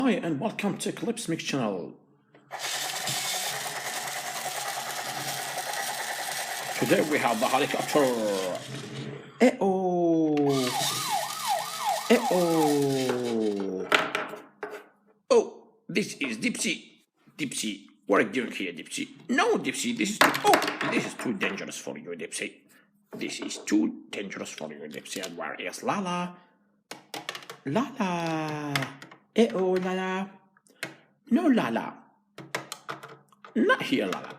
Hi and welcome to Clipsmixxx channel. Today we have the helicopter. Eh-oh. Eh-oh. Oh, this is Dipsy. Dipsy, what are you doing here, Dipsy? No, Dipsy, this is too dangerous for you, Dipsy. This is too dangerous for you, Dipsy. And where is Lala? Lala. Eh-oh, Lala. No, Lala. Not here, Lala.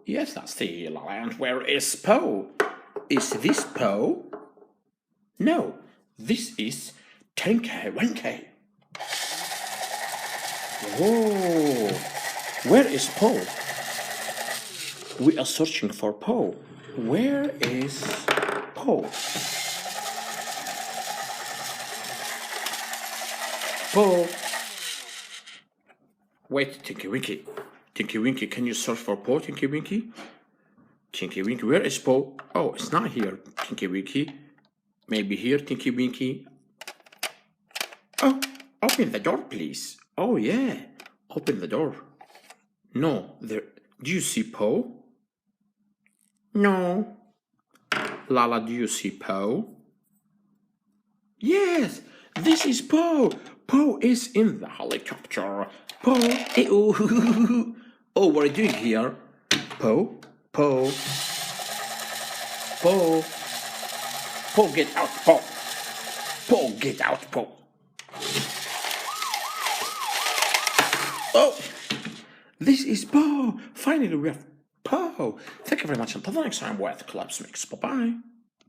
Yes, that's the Lala. And where is Po? Is this Po? No, this is Tenke Wenke. Whoa, where is Po? We are searching for Po. Where is Po? Po. Wait, Tinky Winky. Tinky Winky, can you search for Po, Tinky Winky? Tinky Winky, where is Po? Oh, it's not here, Tinky Winky. Maybe here, Tinky Winky. Oh, open the door, please. Oh, yeah. Open the door. No, there. Do you see Po? No. Lala, do you see Po? Yes, this is Po. Po is in the helicopter. Po. Oh, oh, what are you doing here? Po. Po. Po. Po, get out, Po. Po, get out, Po. Oh, this is Po. Finally, we have Po. Thank you very much. Until the next time with Clipsmixxx. Bye-bye.